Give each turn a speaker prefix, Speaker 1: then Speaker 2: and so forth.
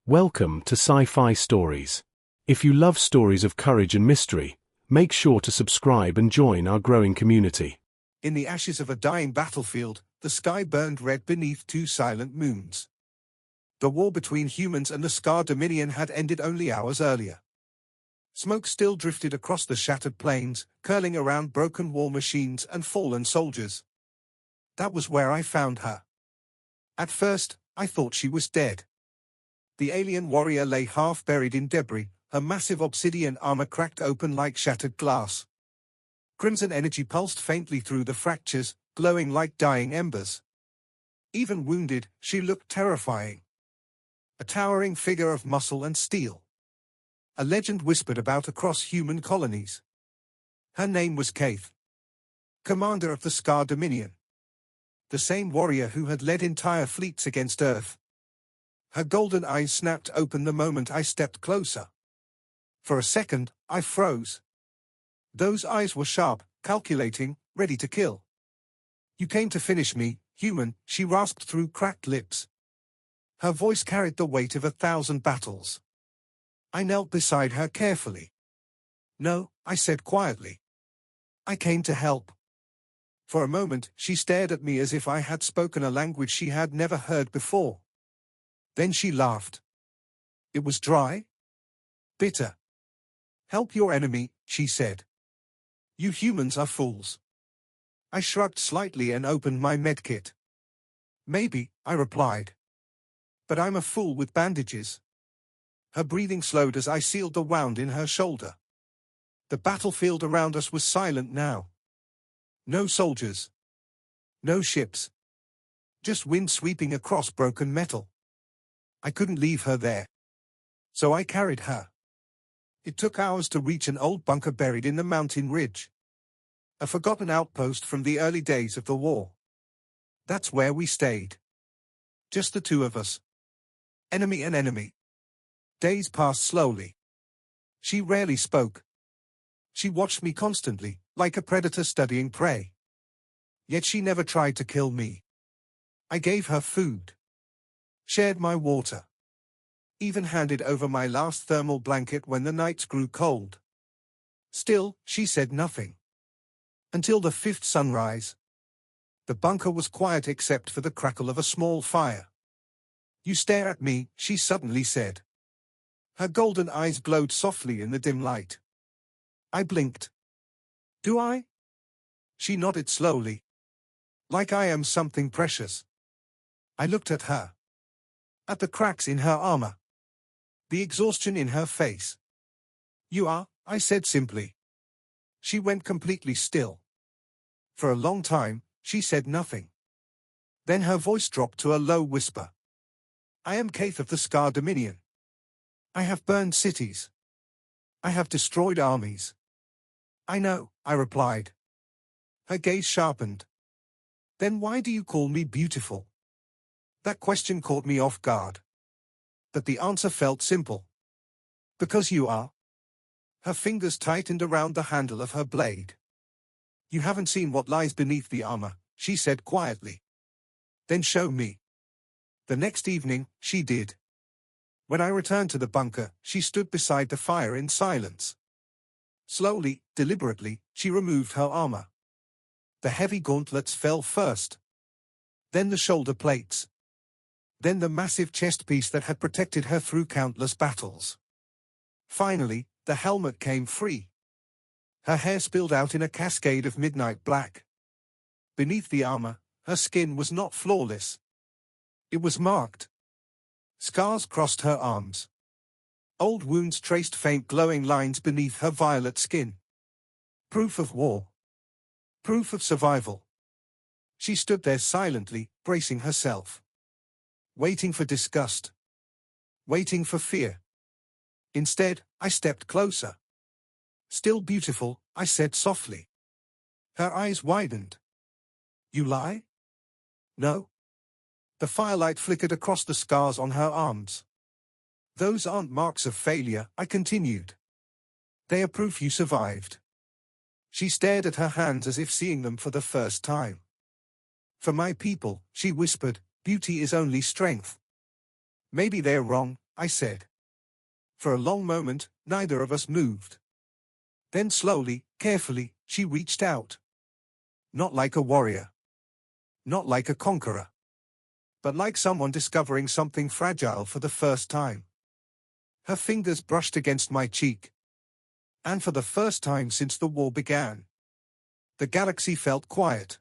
Speaker 1: Welcome to Sci-Fi Stories. If you love stories of courage and mystery, make sure to subscribe and join our growing community.
Speaker 2: In the ashes of a dying battlefield, the sky burned red beneath two silent moons. The war between humans and the Scar Dominion had ended only hours earlier. Smoke still drifted across the shattered plains, curling around broken war machines and fallen soldiers. That was where I found her. At first, I thought she was dead. The alien warrior lay half buried in debris, her massive obsidian armor cracked open like shattered glass. Crimson energy pulsed faintly through the fractures, glowing like dying embers. Even wounded, she looked terrifying. A towering figure of muscle and steel. A legend whispered about across human colonies. Her name was Kaith, commander of the Scar Dominion. The same warrior who had led entire fleets against Earth. Her golden eyes snapped open the moment I stepped closer. For a second, I froze. Those eyes were sharp, calculating, ready to kill. "You came to finish me, human," she rasped through cracked lips. Her voice carried the weight of 1,000 battles. I knelt beside her carefully. "No," I said quietly. "I came to help." For a moment, she stared at me as if I had spoken a language she had never heard before. Then she laughed. It was dry, bitter. "Help your enemy," she said. "You humans are fools." I shrugged slightly and opened my medkit. "Maybe," I replied. "But I'm a fool with bandages." Her breathing slowed as I sealed the wound in her shoulder. The battlefield around us was silent now. No soldiers. No ships. Just wind sweeping across broken metal. I couldn't leave her there. So I carried her. It took hours to reach an old bunker buried in the mountain ridge. A forgotten outpost from the early days of the war. That's where we stayed. Just the two of us. Enemy and enemy. Days passed slowly. She rarely spoke. She watched me constantly, like a predator studying prey. Yet she never tried to kill me. I gave her food. Shared my water. Even handed over my last thermal blanket when the nights grew cold. Still, she said nothing. Until the fifth sunrise. The bunker was quiet except for the crackle of a small fire. "You stare at me," she suddenly said. Her golden eyes glowed softly in the dim light. I blinked. "Do I?" She nodded slowly. "Like I am something precious." I looked at her. At the cracks in her armor. The exhaustion in her face. "You are," I said simply. She went completely still. For a long time, she said nothing. Then her voice dropped to a low whisper. "I am Kaith of the Scar Dominion. I have burned cities. I have destroyed armies." "I know," I replied. Her gaze sharpened. "Then why do you call me beautiful?" That question caught me off guard. But the answer felt simple. "Because you are." Her fingers tightened around the handle of her blade. "You haven't seen what lies beneath the armor," she said quietly. "Then show me." The next evening, she did. When I returned to the bunker, she stood beside the fire in silence. Slowly, deliberately, she removed her armor. The heavy gauntlets fell first. Then the shoulder plates. Then the massive chest piece that had protected her through countless battles. Finally, the helmet came free. Her hair spilled out in a cascade of midnight black. Beneath the armor, her skin was not flawless. It was marked. Scars crossed her arms. Old wounds traced faint glowing lines beneath her violet skin. Proof of war. Proof of survival. She stood there silently, bracing herself. Waiting for disgust. Waiting for fear. Instead, I stepped closer. "Still beautiful," I said softly. Her eyes widened. "You lie?" "No." The firelight flickered across the scars on her arms. "Those aren't marks of failure," I continued. "They are proof you survived." She stared at her hands as if seeing them for the first time. "For my people," she whispered, "beauty is only strength." Maybe they're wrong, I said. For a long moment, neither of us moved. Then slowly, carefully, she reached out. Not like a warrior. Not like a conqueror. But like someone discovering something fragile for the first time. Her fingers brushed against my cheek. And for the first time since the war began, the galaxy felt quiet.